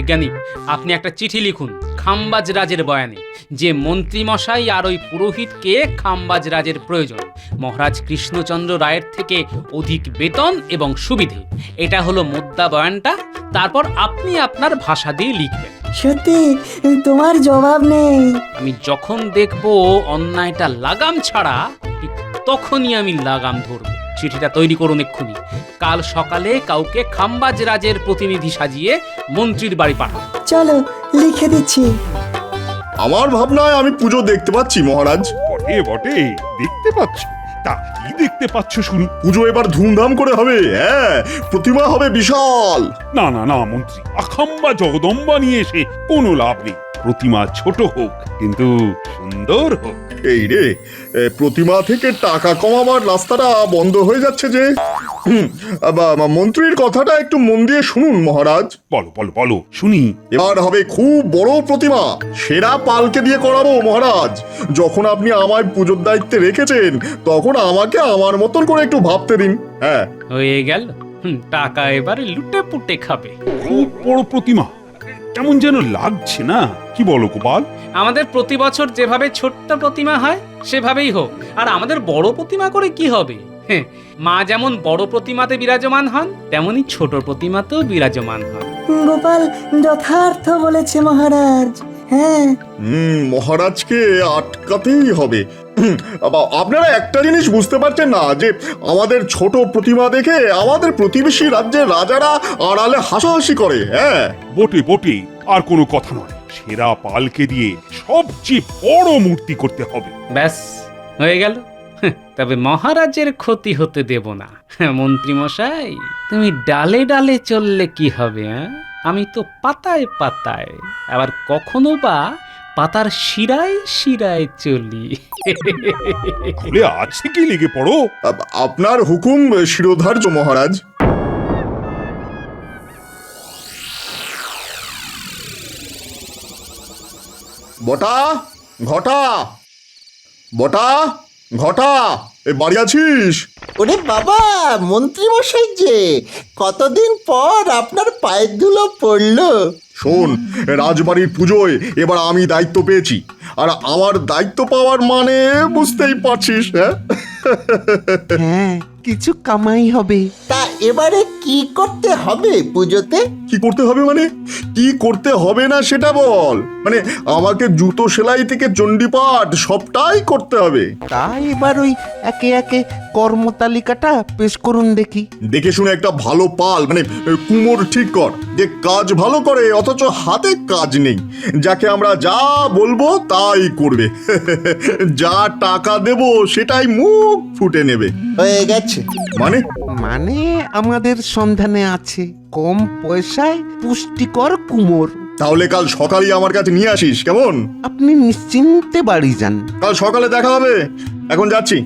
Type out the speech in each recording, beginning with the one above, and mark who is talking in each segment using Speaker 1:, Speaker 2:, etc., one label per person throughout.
Speaker 1: বিজ্ঞানী, আপনি একটা চিঠি লিখুন খাম্বাজ রাজের বয়ানে যে মন্ত্রীমশাই আর ওই পুরোহিতকে খাম্বাজ রাজের প্রয়োজন, মহারাজ কৃষ্ণচন্দ্র রায়ের থেকে অধিক বেতন এবং সুবিধে। এটা হলো মোদ্দা বয়ানটা। তারপর আপনি আপনার ভাষা দিয়ে লিখবেন।
Speaker 2: সত্যি তোমার জবাব নেই।
Speaker 1: আমি যখন দেখব অন্যায়টা লাগাম ছাড়া, ঠিক তখনই আমি লাগাম ধরব। চিঠিটা তৈরি করুন এক্ষুনি। কাল সকালে কাউকে খাম্বাজ রাজের প্রতিনিধি সাজিয়ে মন্ত্রীর বাড়ি পাঠান।
Speaker 2: চলো লিখে দিচ্ছি।
Speaker 3: আমার ভাবনায় আমি পুজো দেখতে পাচ্ছি মহারাজ।
Speaker 4: বটে বটে, দেখতে পাচ্ছ? তা কি দেখতে পাচ্ছ শুনি?
Speaker 3: পুজো এবার ধুমধাম করে হবে। হ্যাঁ, প্রতিমা হবে বিশাল।
Speaker 4: না না না মন্ত্রী, আখাম্বা জগদম্বা নিয়ে এসে কোনো লাভ নেই। প্রতিমা ছোট হোক কিন্তু সুন্দর হোক।
Speaker 3: এই রে, প্রতিমা থেকে টাকা কমাবার রাস্তাটা বন্ধ হয়ে যাচ্ছে যে। মন্ত্রীর কথাটা একটু মন দিয়ে শুনুন মহারাজ।
Speaker 4: বলো বলো বলো শুনি।
Speaker 3: এবার হবে খুব বড় প্রতিমা, সেরা পালকে দিয়ে করাবো মহারাজ। যখন আপনি আমায় পুজোর দায়িত্বে রেখেছেন তখন আমাকে আমার মতন করে একটু ভাবতে দিন। হ্যাঁ,
Speaker 1: হয়ে গেল। টাকা এবারে লুটে পুটে খাবে।
Speaker 4: খুব বড় প্রতিমা, কেমন যেন লাগছে না? কি বলো গোপাল?
Speaker 1: আমাদের প্রতি বছর যেভাবে ছোট্ট প্রতিমা হয় সেভাবেই হোক। আর আমাদের বড় প্রতিমা করে কি হবে? মা যেমন বড় প্রতিমাতে বিরাজমান হন, তেমনি ছোট প্রতিমাতেও বিরাজমান হন।
Speaker 2: গোপাল যথার্থ বলেছে মহারাজ। হ্যাঁ,
Speaker 3: মহারাজকে আটকাতেই হবে। আপনারা একটা জিনিস বুঝতে পারছেন না যে আমাদের ছোট প্রতিমা দেখে আমাদের প্রতিবেশী রাজ্যের রাজারা আড়ালে হাসাহাসি করে। হ্যাঁ,
Speaker 4: বটে বটে, আর কোনো কথা নয়। সেরা পালকে দিয়ে সবচেয়ে বড় মূর্তি করতে হবে।
Speaker 1: ব্যাস হয়ে গেল। তবে মহারাজের ক্ষতি হতে দেব না। মন্ত্রী মশাই, তুমি ডালে ডালে চললে কি হবে? আমি তো পাতায় পাতায়, আবার কখনো বা পাতার শিরায় শিরায় চলি।
Speaker 4: খুলে আছে কি, লেগে পড়ো।
Speaker 3: আপনার হুকুম শিরোধার্য মহারাজ। বটা ঘটা, বটা ঘটা, এ বাড়ি আছিস?
Speaker 5: ওরে বাবা, মন্ত্রী মশাই যে, কতদিন পর আপনার পায়ের ধুলো পড়লো।
Speaker 3: শোন, রাজবাড়ির পুজোয় এবার আমি দায়িত্ব পেয়েছি, আর আমার দায়িত্ব পাওয়ার মানে বুঝতেই পারছিস। হ্যাঁ,
Speaker 6: হ্যাঁ, কিছু কামাই হবে।
Speaker 5: তা এবারে কি করতে হবে পুজোতে?
Speaker 3: কি করতে হবে মানে? কি করতে হবে না সেটা বল। মানে আমাকে জুতো সেলাই থেকে চণ্ডীপাঠ সবটাই করতে হবে।
Speaker 6: তাই এবার ওই একে একে কর্মতালিকাটা পেশ করুন দেখি।
Speaker 3: দেখে শুনে একটা ভালো পাল মানে কুমোর ঠিক কর, যে কাজ ভালো করে অথচ হাতে কাজ নেই, যাকে আমরা যা বলবো তাই করবে। যা টাকা দেব সেটাই মুখ ফুটে নেবে।
Speaker 5: হয়ে গেছে।
Speaker 3: মানে
Speaker 6: মানে আমাদের সন্ধানে আছে কম পয়সায় পুষ্টিকর কুমোর।
Speaker 3: তাহলে কাল সকালেই আমার কাছে নিয়ে আসিস, কেমন?
Speaker 6: আপনি নিশ্চিন্তে বাড়ি যান।
Speaker 3: কাল সকালে দেখা হবে, এখন যাচ্ছি।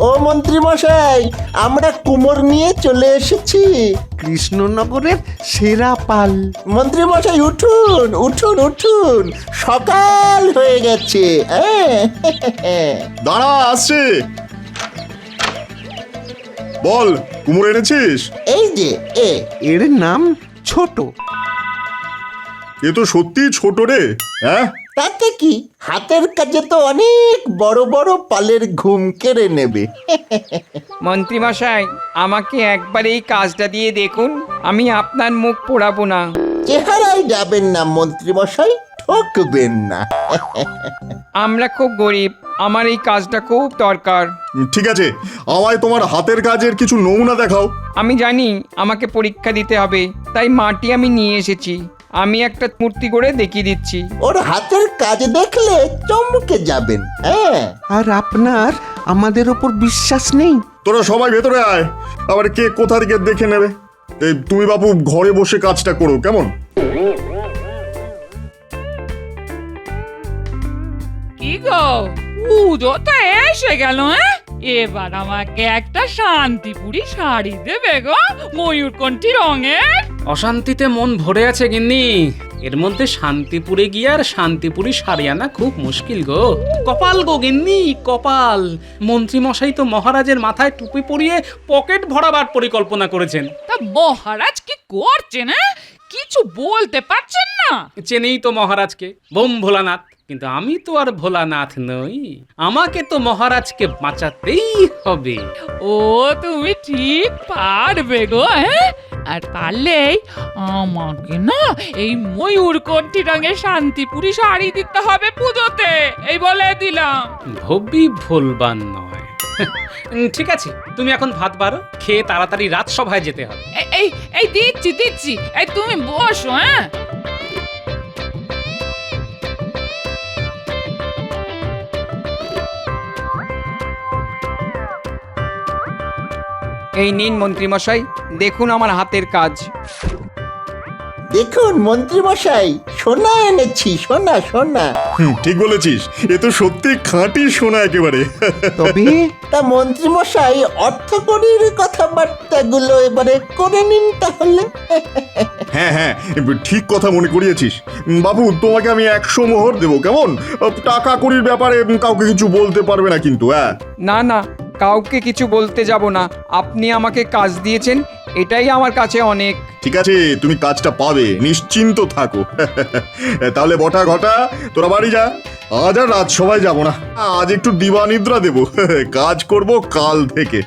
Speaker 5: ও মন্ত্রী মশাই, আমরা কুমোর নিয়ে চলে এসেছি।
Speaker 6: কৃষ্ণনগরের সেরা পাল।
Speaker 5: মন্ত্রী মশাই উঠুন উঠুন উঠুন, সকাল হয়ে গেছে।
Speaker 3: দাঁড়া, আসছে। বল, কুমোর এনেছিস?
Speaker 5: এই যে
Speaker 6: এর নাম ছোট।
Speaker 3: এ তো সত্যি ছোট রে। হ্যাঁ,
Speaker 5: তাতে কি, হাতের কাজে তো অনেক বড় বড় পালের ঘুম কেড়ে নেবে।
Speaker 7: মন্ত্রীমশাই, আমাকে একবার এই কাজটা দিয়ে দেখুন, আমি আপনার মুখ পোড়াবো না।
Speaker 5: চেহারায় যাবেন না মন্ত্রী মশাই, ঠকবেন না।
Speaker 7: আমরা খুব গরিব, আমার এই কাজটা খুব দরকার।
Speaker 3: ঠিক আছে, আমায় তোমার হাতের কাজের কিছু নমুনা দেখাও।
Speaker 7: আমি জানি আমাকে পরীক্ষা দিতে হবে, তাই মাটি আমি নিয়ে এসেছি। আমি একটা মূর্তি করে দেখিয়ে দিচ্ছি।
Speaker 5: ওর হাতের কাজ দেখলে চমকে যাবেন। হ্যাঁ,
Speaker 6: আর আপনার আমাদের ওপর বিশ্বাস নেই?
Speaker 3: তোরা সবাই ভেতরে আয়, আবার কে কোথা থেকে দেখে নেবে। এই তুমি বাপু ঘরে বসে কাজটা করো, কেমন?
Speaker 8: কি গো, পুজো তো এসে গেল। এবার আমাকে একটা শান্তিপুরি শাড়ি দেবে গো, ময়ূরকণ্ঠী রঙের।
Speaker 1: অশান্তিতে মন ভরে আছে গিন্নি, এর মধ্যে শান্তিপুরে গিয়ে আর শান্তিপুরি শাড়ি আনা খুব মুশকিল গো। কপাল গো গিন্নি, কপাল। মন্ত্রী মশাই তো মহারাজের মাথায় টুপি পরিয়ে পকেট ভরাবার পরিকল্পনা করেছেন।
Speaker 8: তা মহারাজ কি করছেন? কিছু বলতে পারছেন না?
Speaker 1: চেনেই তো মহারাজকে, বোম ভোলানাথ। কিন্তু আমি তো আর ভোলানাথ নই, আমাকে তো মহারাজকে বাঁচাতেই হবে।
Speaker 8: ও তুমি ঠিক পারবে গো। আর পারলেই আমাকে না এই ময়ূরকণ্ঠী রঙের শান্তিপুরি শাড়ি দিতে হবে পুজোতে, এই বলে দিলাম।
Speaker 1: ভবি ভুলবান নয়। ঠিক আছে, তুমি এখন ভাত বাড়ো, খেয়ে তাড়াতাড়ি রাজসভায় যেতে হবে।
Speaker 8: এই এই দিচ্ছি দিচ্ছি, এই তুমি বসো।
Speaker 7: এই নিন মন্ত্রীমশাই, দেখুন আমার হাতের কাজ।
Speaker 5: দেখুন মন্ত্রী মশাই, সোনা এনেছি, সোনা সোনা।
Speaker 3: ঠিক বলেছিস, এ তো সত্যি খাঁটি সোনা একেবারে।
Speaker 6: তবে
Speaker 5: তা মন্ত্রী মশাই, অর্থকরীর কথাবার্তাগুলো এবারে করে নিন তাহলে।
Speaker 3: হ্যাঁ হ্যাঁ, ঠিক কথা মনে করিয়েছিস। বাবু তোমাকে আমি 100 মোহর দেবো, কেমন? টাকা কড়ির ব্যাপারে কাউকে কিছু বলতে পারবে না কিন্তু। হ্যাঁ,
Speaker 7: না না, কাউকে কিছু বলতে যাব না। আপনি আমাকে কাজ দিয়েছেন, এটাই আমার কাছে অনেক।
Speaker 3: ঠিক আছে, তুমি কাজটা পাবে, নিশ্চিন্ত থাকো। তাহলে বটা ঘটা, তোরা বাড়ি যা। আজ আর রাজসভায় যাবো না, আজ একটু দিবানিদ্রা দেবো। কাজ করব কাল থেকে।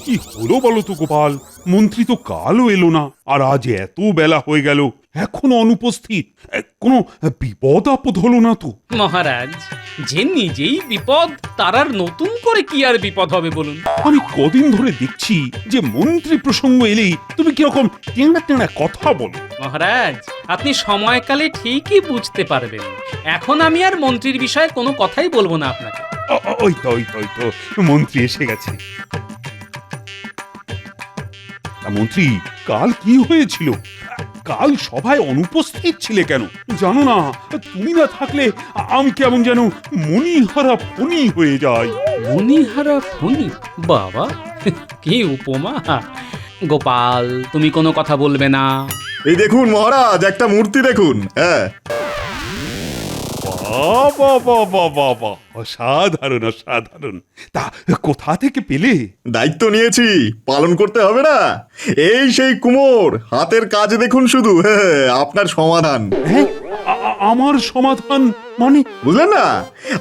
Speaker 4: কি হলো বলো তো গোপাল, মন্ত্রী তো কালও এলো না, আর আজ এত বেলা হয়ে গেল এখনো অনুপস্থিত। কোনো বিপদ আপদ হলো না তো?
Speaker 1: মহারাজ, যে নিজেই বিপদ, তার আর নতুন করে কি আর বিপদ হবে বলুন?
Speaker 4: আমি কদিন ধরে দেখছি যে মন্ত্রী প্রসঙ্গ এলেই তুমি কিরকম টেনা টেনা কথা বলো।
Speaker 1: মহারাজ, আপনি সময়কালে ঠিকই বুঝতে পারবেন। এখন আমি আর মন্ত্রীর বিষয়ে কোনো কথাই বলবো না আপনাকে।
Speaker 4: ওই তো মন্ত্রী এসে গেছে। মন্ত্রী, কাল কি হয়েছিল? কাল সভায় অনুপস্থিত ছিলে কেন? জানো না, তুমি না থাকলে আমি কেমন যেন মনিহারা ফণি হয়ে যাই।
Speaker 1: মনিহারা ফণি? বাবা, কি উপমা! গোপাল, তুমি কোনো কথা বলবে না?
Speaker 3: এই দেখুন মহারাজ, একটা মূর্তি দেখুন। হ্যাঁ,
Speaker 4: বাবা, অসাধারণ অসাধারণ। তা কোথা থেকে পেলে?
Speaker 3: দায়িত্ব নিয়েছি, পালন করতে হবে না। এই সেই কুমোর, হাতের কাজ দেখুন শুধু। হ্যাঁ, আপনার সমাধান।
Speaker 4: হ্যাঁ, আমার সমাধান মানে?
Speaker 3: বুঝলেন না,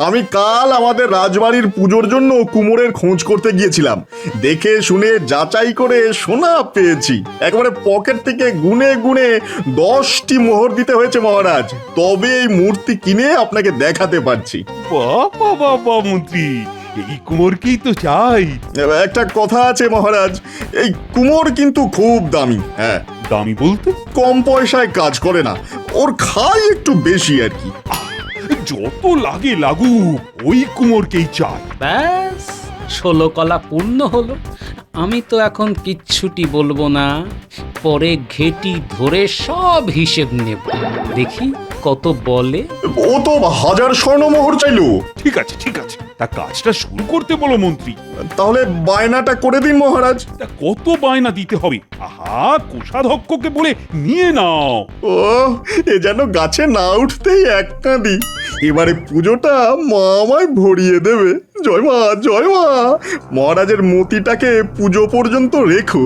Speaker 3: আমি কাল আমাদের রাজবাড়ির পুজোর জন্য কুমোরের খোঁজ করতে গিয়েছিলাম। দেখে শুনে যাচাই করে সোনা পেয়েছি। একেবারে পকেট থেকে গুনে গুনে 10টি মোহর দিতে হয়েছে মহারাজ, তবে এই মূর্তি কিনে আপনাকে দেখাতে পারছি।
Speaker 4: বাবা মন্ত্রী, এই কুমোরকেই তো চাই।
Speaker 3: একটা কথা আছে মহারাজ, এই কুমোর কিন্তু খুব দামি। হ্যাঁ,
Speaker 4: দামি বলতে?
Speaker 3: কম পয়সায় কাজ করে না, ওর খাই একটু বেশি আর কি।
Speaker 4: যত লাগে লাগুক, ওই কুমোরকেই চাই।
Speaker 1: ব্যাস, 16 কলা পূর্ণ হলো। আমি তো এখন কিচ্ছুটি বলবো না, পরে ঘেটি ধরে সব হিসেব নেব। দেখি কত বলে।
Speaker 3: ও তো 1000 স্বর্ণমোহর চাইলো।
Speaker 4: ঠিক আছে, তা কাজটা শুরু করতে বলো মন্ত্রী।
Speaker 3: তাহলে বায়নাটা করে দিন মহারাজ।
Speaker 4: তা কত বায়না দিতে হবে? আহা, কোষাধ্যক্ষকে বলে নিয়ে নাও।
Speaker 3: ও, এ যেন গাছে না উঠতেই এক কাঁদি। এবারে পুজোটা মা আমায় ভরিয়ে দেবে। জয় মা, জয় মা। মহারাজের মতিটাকে পুজো পর্যন্ত রেখো,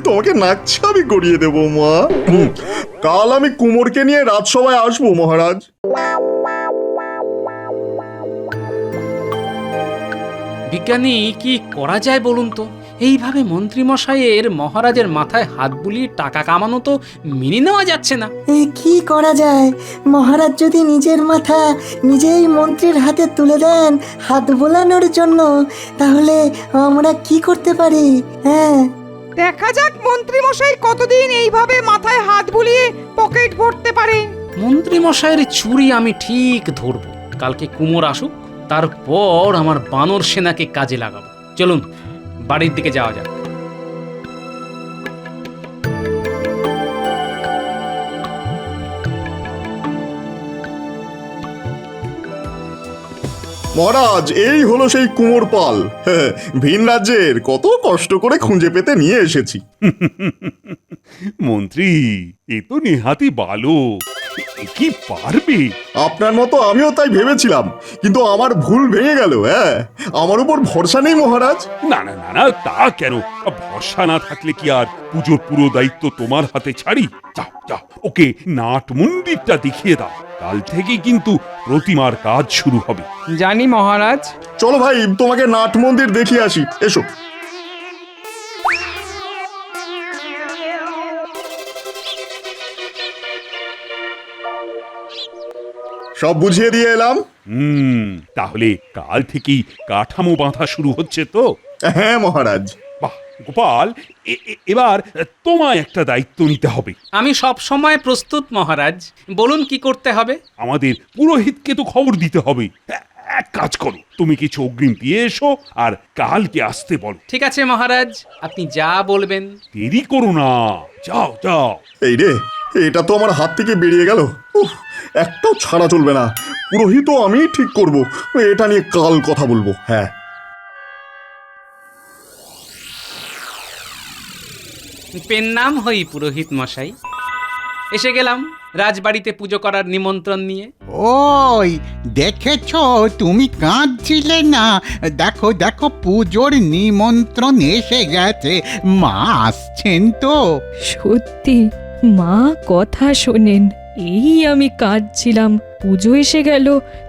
Speaker 3: তোমাকে নাকছাবি করিয়ে দেবো মা। কাল আমি কুমোরকে নিয়ে রাজসভায় আসবো মহারাজ।
Speaker 1: বিজ্ঞানী, কি করা যায় বলুন তো? এইভাবে মন্ত্রীমশাইয়ের মহারাজের মাথায় হাত বুলিয়ে টাকা কামানো তো মেনে নেওয়া যাচ্ছে না।
Speaker 2: কি করা যায়? মহারাজ যদি নিজের মাথা নিজেই মন্ত্রীর হাতে তুলে দেন হাত বোলানোর জন্য, তাহলে আমরা কি করতে পারি? হ্যাঁ,
Speaker 9: দেখা যাক মন্ত্রী মশাই কতদিন এইভাবে মাথায় হাত বুলিয়ে পকেট ভরতে পারে।
Speaker 1: মন্ত্রীমশাইয়ের চুরি আমি ঠিক ধরবো। কালকে কুমোর আসুক, তারপর আমার বানর সেনাকে কাজে লাগাবো। চলুন বাড়ির দিকে যাওয়া যাক।
Speaker 3: মহারাজ, এই হলো সেই কুমোর পাল। ভিন রাজ্যের কত কষ্ট করে খুঁজে পেতে নিয়ে এসেছি।
Speaker 4: মন্ত্রী, এ তো নেহাতি বালক, এ কি পারবে?
Speaker 3: আপনার মতো আমিও তাই ভেবেছিলাম, কিন্তু আমার ভুল ভেঙে গেল। হ্যাঁ, আমার উপর ভরসা নেই মহারাজ।
Speaker 4: না না না না, তা কেন? ভরসা না থাকলে কি আর পুজোর পুরো দায়িত্ব তোমার হাতে ছাড়ি? যাও যাও, ওকে নাট মন্দিরটা দেখিয়ে দাও। কাল থেকে কিন্তু প্রতিমার কাজ শুরু হবে।
Speaker 7: জানি মহারাজ।
Speaker 3: চলো ভাই, তোমাকে নাট মন্দির দেখিয়ে আসি, এসো। সব বুঝিয়ে দিয়ে এলাম।
Speaker 4: তাহলে কাল থেকেই কাঠামো বাঁধা শুরু হচ্ছে তো?
Speaker 3: হ্যাঁ মহারাজ।
Speaker 4: বাহ গোপাল, এবার তোমায় একটা দায়িত্ব নিতে হবে।
Speaker 1: আমি সব সময় প্রস্তুত মহারাজ, বলুন কি করতে হবে।
Speaker 4: আমাদের পুরোহিতকে তো খবর দিতে হবে। এক কাজ করো, তুমি কিছু অগ্রিম দিয়ে এসো আর কালকে আসতে বলো।
Speaker 1: ঠিক আছে মহারাজ, আপনি যা বলবেন।
Speaker 4: দেরি করো না, যাও যাও।
Speaker 3: এই রে, এটা তো আমার হাত থেকে বেরিয়ে গেল। একটাও ছাড়া চলবে না। পুরোহিত আমি ঠিক করব, এটা নিয়ে কাল কথা বলবো। হ্যাঁ,
Speaker 1: পেন নাম হই পুরোহিত মশাই। এসে গেলাম রাজবাড়িতে পুজো করার নিমন্ত্রণ নিয়ে।
Speaker 10: ওই দেখেছো, তুমি কাঁদছিলে না? দেখো দেখো, পুজোর নিমন্ত্রণ এসে গেছে। মা আসছেন তো?
Speaker 11: সত্যি মা কথা শোনেন। এই আমি কাঁদছিলাম, পুজো এসে গেল,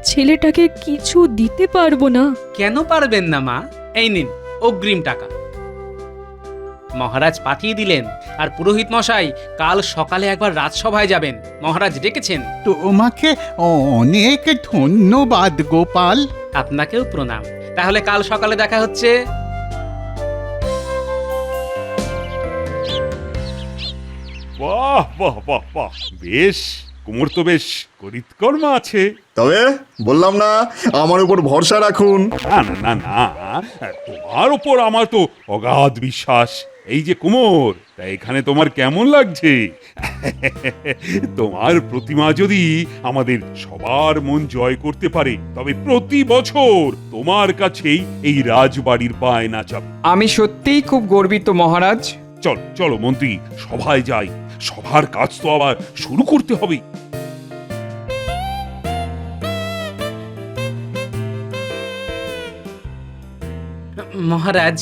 Speaker 11: ছেলেটাকে কিছু দিতে পারবো না।
Speaker 1: কেন পারবেন না মা? এই নিন অগ্রিম টাকা। মহারাজ পাঠিয়ে দিলেন। আর পুরোহিত মশাই, কাল সকালে একবার রাজসভায় যাবেন, মহারাজ ডেকেছেন।
Speaker 10: তোমাকে অনেক ধন্যবাদ গোপাল।
Speaker 1: আপনাকেও প্রণাম। তাহলে কাল সকালে দেখা হচ্ছে।
Speaker 4: বাহ বাহ বাহ বাহ, বেশ, কুমোর তো বেশ করিতকর্মা আছে।
Speaker 3: তবে বললাম না, আমার উপর ভরসা রাখুন।
Speaker 4: না না না না, তোমার ওপর আমার তো অগাধ বিশ্বাস। এই যে কুমোর, তা এখানে তোমার কেমন লাগছে? তোমার প্রতিমা যদি আমাদের সবার মন জয় করতে পারে, তবে প্রতি বছর তোমার কাছেই এই রাজবাড়ির বায়না চাবে।
Speaker 7: আমি সত্যিই খুব গর্বিত মহারাজ।
Speaker 4: চলো চলো মন্ত্রী, সভায় যাই। সভার কাজ তো আবার শুরু করতে হবে।
Speaker 1: মহারাজ,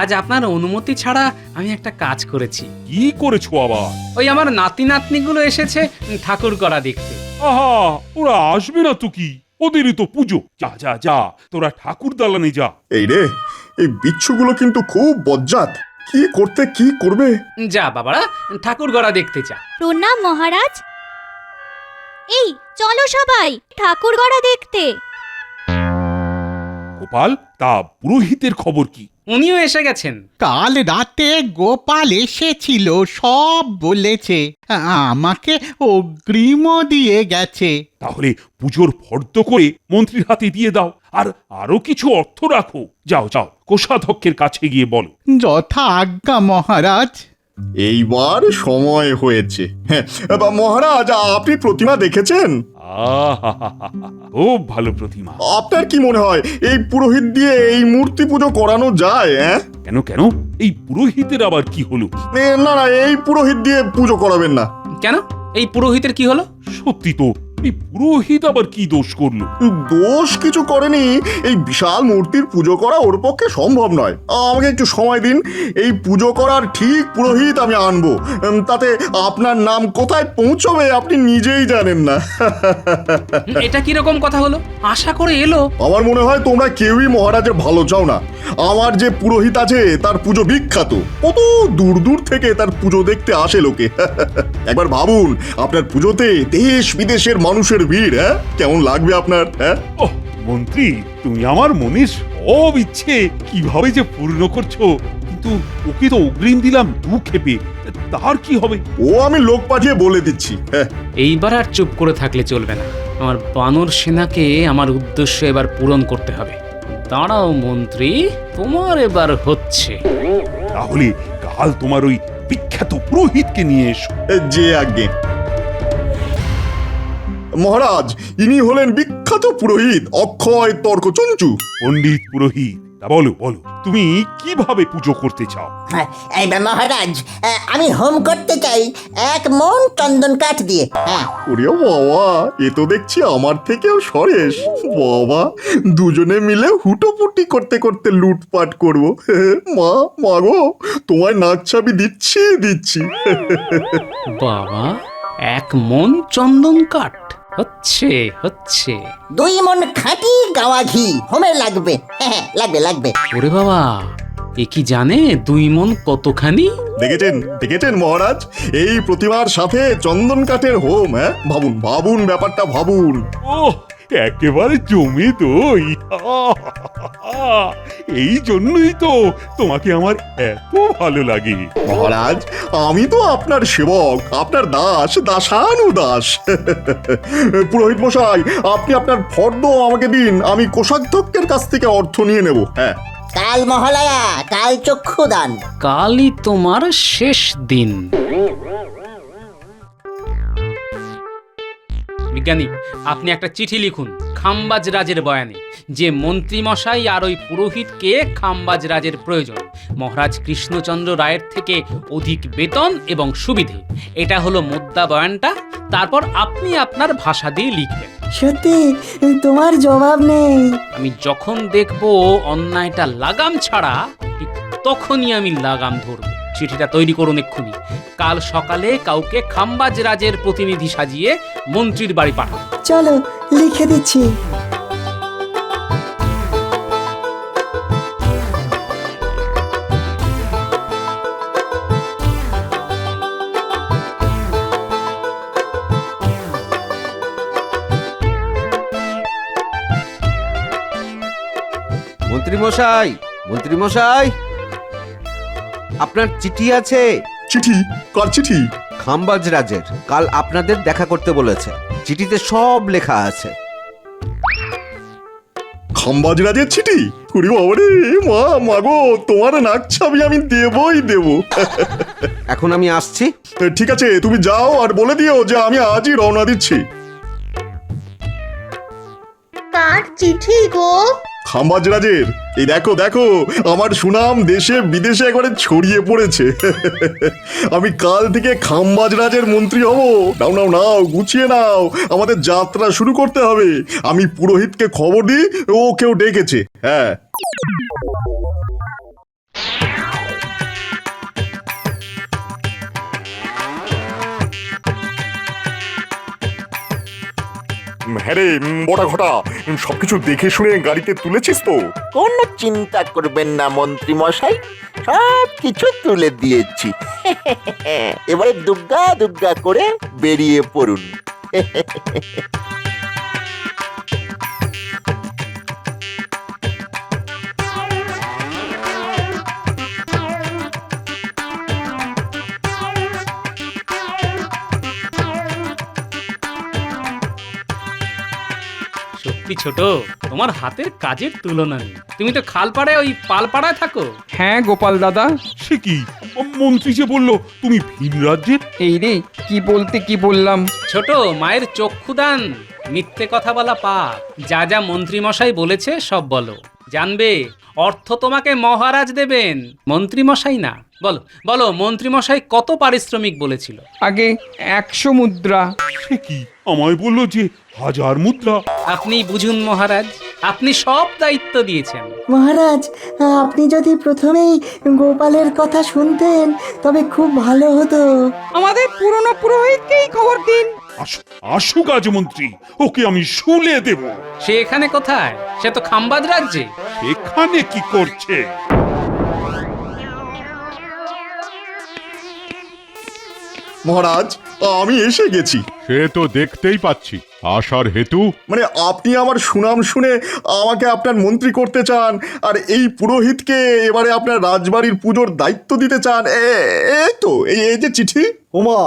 Speaker 1: আজ আপনার অনুমতি ছাড়া আমি একটা কাজ করেছি।
Speaker 4: কি করেছো আবার?
Speaker 1: ওই আমার নাতি নাতনিগুলো এসেছে ঠাকুর গড়া দেখতে।
Speaker 4: আহা, ওরা আসবে না তো কি? ওদেরই তো পুজো। যা যা যা, তোরা ঠাকুর দালানে যা।
Speaker 3: এই রে, এই বিচ্ছুগুলো কিন্তু খুব বজ্জাত। কি করতে কি করবে।
Speaker 1: যা বাবারা, ঠাকুর গড়া দেখতে যা।
Speaker 12: প্রণাম মহারাজ। এই চলো সবাই ঠাকুর গড়া দেখতে।
Speaker 4: গোপাল, তা পুরোহিতের খবর কি?
Speaker 1: উনিও এসে গেছেন।
Speaker 10: কাল রাতে গোপাল এসেছিল, সব বলেছে। আমাকে অগ্রিমও দিয়ে গেছে।
Speaker 4: তাহলে পুজোর ফর্দ করে মন্ত্রীর হাতে দিয়ে দাও, আর আরো কিছু অর্থ রাখো। যাও যাও, কোষাধ্যক্ষের কাছে গিয়ে বলো।
Speaker 10: যথা আজ্ঞা মহারাজ।
Speaker 3: এইবার সময় হয়েছে। হ্যাঁ, মহারাজ, আপনি প্রতিমা দেখেছেন?
Speaker 4: খুব ভালো প্রতিমা।
Speaker 3: আপনার কি মনে হয় এই পুরোহিত দিয়ে এই মূর্তি পুজো করানো যায়?
Speaker 4: কেন কেন, এই পুরোহিতের আবার কি হলো?
Speaker 3: না না, এই পুরোহিত দিয়ে পুজো করাবেন না।
Speaker 1: কেন, এই পুরোহিতের কি হলো?
Speaker 4: সত্যি তো, এই পুরোহিত আবার কি দোষ করলো?
Speaker 3: দোষ কিছু করেনি, এই বিশাল মূর্তির পুজো করা ওর পক্ষে সম্ভব নয়। আমাকে একটু সময় দিন, এই পুজো করার ঠিক পুরোহিত আমি আনবো। তাতে আপনার নাম কোথায় পৌঁছবে আপনি নিজেই জানেন না।
Speaker 1: এটা কিরকম কথা হলো? আশা করে এলো।
Speaker 3: আমার মনে হয় তোমরা কেউই মহারাজের ভালো চাও না। আমার যে পুরোহিত আছে তার পুজো বিখ্যাত, কত দূর দূর থেকে তার পুজো দেখতে আসে লোকে। একবার ভাবুন, আপনার পুজোতে দেশ বিদেশের মানুষের ভিড়, হ্যাঁ কেমন লাগবে আপনার? হ্যাঁ
Speaker 4: ওহ মন্ত্রী, তুমি আমার মনের সব ইচ্ছে কিভাবে যে পূর্ণ করছো। কিন্তু ওকে তো অগ্রিম দিলাম 2 ক্ষেপে, তার কি হবে?
Speaker 3: ও আমি লোক পাঠিয়ে বলে দিচ্ছি। হ্যাঁ
Speaker 1: এইবার আর চুপ করে থাকলে চলবে না। আমার বানর সেনাকে আমার উদ্দেশ্য এবার পূরণ করতে হবে। দাঁড়াও মন্ত্রী, তোমার এবার হচ্ছে।
Speaker 4: তাহলে কাল তোমার ওই বিখ্যাত পুরোহিতকে নিয়ে এসো।
Speaker 3: যে আজ্ঞে। মহারাজ, ইনি হলেন বিখ্যাত পুরোহিত অক্ষয় তর্কচঞ্চু।
Speaker 4: পণ্ডিত পুরোহিত, তা বলো বলো, তুমি কিভাবে পুজো করতে চাও?
Speaker 5: এই মহারাজ, আমি হোম করতে চাই 1 মণ চন্দন কাঠ দিয়ে।
Speaker 3: ওরে বাবা, এ তো দেখছি আমার থেকেও সরেস। বাবা, দুজনে মিলে হুটোপুটি করতে করতে লুটপাট করব। মা গো, তোমায় নাকছাবি দিচ্ছি।
Speaker 1: বাবা, 1 মণ চন্দন কাঠ হচ্ছে।
Speaker 5: 2 মণ খাঁটি গাওয়া ঘি হোমে লাগবে। লাগবে।
Speaker 1: ওরে বাবা, এ কি জানে 2 মণ কতখানি?
Speaker 3: দেখেছেন মহারাজ, এই প্রতিমার সাথে চন্দন কাঠের হোম। হ্যাঁ ভাবুন ব্যাপারটা ভাবুন।
Speaker 4: ওহ, একেবারে জমে দই। এই জন্যই তো তোমাকে আমার এত ভালো লাগে।
Speaker 3: মহারাজ, আমি তো আপনার সেবক, আপনার দাসানুদাস। পুরোহিত মশাই, আপনি আপনার ফর্দ আমাকে দিন, আমি কোষাধ্যক্ষের কাছ থেকে অর্থ নিয়ে নেব। হ্যাঁ,
Speaker 5: কাল মহালয়া, কাল চক্ষুদান।
Speaker 1: কালই তোমার শেষ দিন। বিজ্ঞানী, আপনি একটা চিঠি লিখুন খাম্বাজ রাজের বয়ানে, যে মন্ত্রীমশাই আর ওই পুরোহিতকে খাম্বাজ রাজের প্রয়োজন। মহারাজ কৃষ্ণচন্দ্র রায়ের থেকে অধিক বেতন এবং সুবিধে। এটা হলো মুদ্রা বয়ানটা। তারপর আপনি আপনার ভাষা দিয়ে লিখবেন।
Speaker 2: সত্যি তোমার জবাব নেই।
Speaker 1: আমি যখন দেখব অন্যায়টা লাগাম ছাড়া, ঠিক তখনই আমি লাগাম ধরব। চিঠিটা তৈরি করুন এক্ষুনি। কাল সকালে কাউকে খাম্বাজ রাজের প্রতিনিধি সাজিয়ে মন্ত্রীর বাড়ি পাঠান।
Speaker 2: চলো লিখে দিচ্ছি।
Speaker 6: মন্ত্রীমশাই, আপনার চিঠি আছে?
Speaker 3: চিঠি? কার চিঠি?
Speaker 6: খাম্বাজ রাজের, কাল আপনাদের দেখা করতে বলেছে। চিঠিতে সব লেখা আছে।
Speaker 3: খাম্বাজ রাজের চিঠি? ওরে বাবা রে, মা গো, তোমার নাকছাবি আমি দেব।
Speaker 6: এখন আমি আসছি।
Speaker 3: ঠিক আছে, তুমি যাও আর বলে দিও যে আমি আজই রওনা দিচ্ছি।
Speaker 12: কার চিঠি গো?
Speaker 3: খাম্বাজ রাজের। এই দেখো, আমার সুনাম দেশে বিদেশে একবারে ছড়িয়ে পড়েছে। আমি কাল থেকে খাম্বাজ রাজের মন্ত্রী হব। নাও, গুছিয়ে নাও, আমাদের যাত্রা শুরু করতে হবে। আমি পুরোহিতকে খবর দিই, ওকেও ডেকেছে। হ্যাঁ,
Speaker 13: হ্যাঁ রে বড়া ঘটা, সবকিছু দেখে শুনে গাড়িতে তুলেছিস তো?
Speaker 5: কোনো চিন্তা করবেন না মন্ত্রী মশাই, সব কিছু তুলে দিয়েছি। এবারে দুগ্গা করে বেরিয়ে পড়ুন।
Speaker 1: সত্যি ছোট, তোমার হাতের কাজের তুলনা নেই। তুমি তো খালপাড়ায় ওই পালপাড়ায় থাকো।
Speaker 7: হ্যাঁ গোপাল দাদা।
Speaker 4: সে কি, মন্ত্রী যে বলল তুমি ভিন রাজ্যের?
Speaker 7: এই রে, কি বলতে কি বললাম।
Speaker 1: ছোট, মায়ের চক্ষুদান, মিথ্যে কথা বলা পাপ। যা মন্ত্রীমশাই বলেছে সব বলো। জানবে অর্থ তোমাকে মহারাজ দেবেন, মন্ত্রী মশাই না। বলো বলো, মন্ত্রী মশাই কত পারিশ্রমিক বলেছিল?
Speaker 7: আগে 100 মুদ্রা।
Speaker 4: সে কি, আমায় বললো যে 1000 মুদ্রা।
Speaker 1: আপনি বুঝুন মহারাজ, আপনি সব দায়িত্ব দিয়েছেন।
Speaker 2: মহারাজ, আপনি যদি প্রথমেই গোপালের কথা শুনতেন তবে খুব ভালো হতো।
Speaker 9: আমাদের পুরনো পুরোহিতকেই খবর দিন।
Speaker 4: আসুক আজ মন্ত্রী, ওকে আমি শুলে দেব।
Speaker 1: সে এখানে কোথায়? সে তো খাম্বাজ রাজ্যে।
Speaker 4: এখানে কি করছে?
Speaker 3: মহারাজ, আমি এসে গেছি।
Speaker 13: সে তো দেখতেই পাচ্ছি। আসার হেতু?
Speaker 3: মানে আপনি আমার সুনাম শুনে আমাকে আপনার মন্ত্রী করতে চান, আর এই পুরোহিতকে এবারে আপনার রাজবাড়ির পুজোর দায়িত্ব দিতে চান। এই তো এই যে চিঠি।
Speaker 2: ওমা,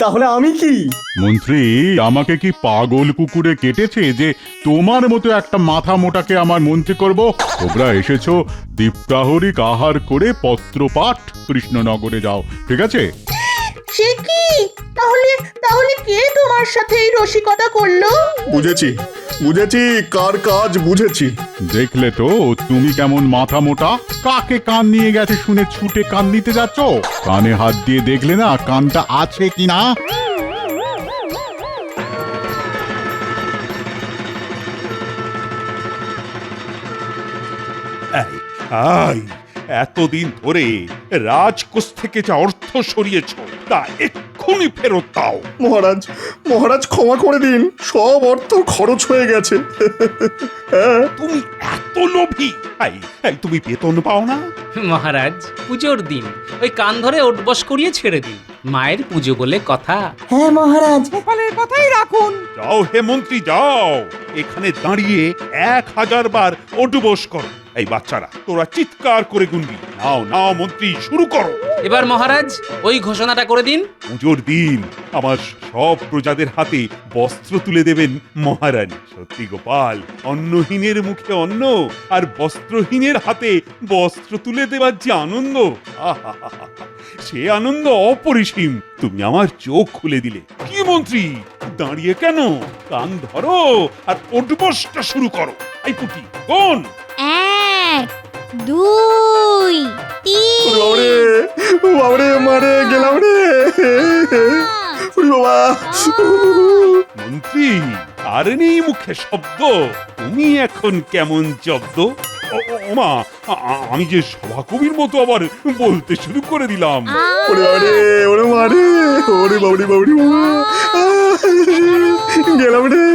Speaker 2: তাহলে আমি কি?
Speaker 13: মন্ত্রী আমাকে কি পাগল কুকুরে কেটেছে যে তোমার মতো একটা মাথা মোটাকে আমার মন্ত্রী করব? তোমরা এসেছো দীপ্তাহরিক আহার করে পত্রপাঠ কৃষ্ণনগরে যাও, ঠিক আছে?
Speaker 9: সে কি? তাহলে কে তোমার সাথে এই রসিকতা করলো?
Speaker 3: বুঝেছি কার কাজ বুঝেছি।
Speaker 13: দেখলে তো তুমি কেমন মাথা মোটা। কাকে কান নিয়ে গেছে শুনে ছুটে কান নিতে যাচ্ছ? কানে হাত দিয়ে দেখলে না কানটা আছে কিনা?
Speaker 4: এতদিন ধরে রাজকোষ থেকে যা অর্থ সরিয়েছ তা এক্ষুনি ফেরত দাও।
Speaker 3: মহারাজ ক্ষমা করে দিন, সব অর্থ খরচ হয়ে গেছে।
Speaker 4: তুমি এত লোভী? তুমি বেতন পাও না?
Speaker 1: মহারাজ, পুজোর দিন ওই কান ধরে ওঠবস করিয়ে ছেড়ে দিন। মায়ের পুজো বলে কথা।
Speaker 2: হ্যাঁ মহারাজ।
Speaker 9: গোপালের কথাই রাখুন।
Speaker 4: যাও হে মন্ত্রী যাও, এখানে দাঁড়িয়ে 1000 বার ওঠবস করো। এই বাচ্চারা তোরা চিৎকার করে গুনবি। নাও নাও মন্ত্রী, শুরু করো।
Speaker 1: এবার মহারাজ ওই ঘোষণাটা করে দিন।
Speaker 4: পুজোর দিন আমার সব প্রজাদের হাতে বস্ত্র তুলে দেবেন মহারানী। সত্যি গোপাল, অন্নহীনের মুখে অন্ন আর বস্ত্রহীনের হাতে বস্ত্র তুলে দেবার যে আনন্দ, আহাহাহা, সে আনন্দ অপরিসীম। তুমি আমার চোখ খুলে দিলে। কি মন্ত্রী, দাঁড়িয়ে কেন? কান ধরো আর ওঠবসটা শুরু করো। এই পুটি কোন?
Speaker 12: 1 2 3
Speaker 3: বাবারে মারে গেলাম রে বাবা।
Speaker 4: মন্ত্রী, আর নেই মুখে শব্দ। তুমি এখন কেমন জব্দ? ওমা, আমি যে সভাকবির মতো আবার বলতে শুরু করে দিলাম।
Speaker 3: ওরে মারে, ওরে বাবরি বাবরি গেলাম রে।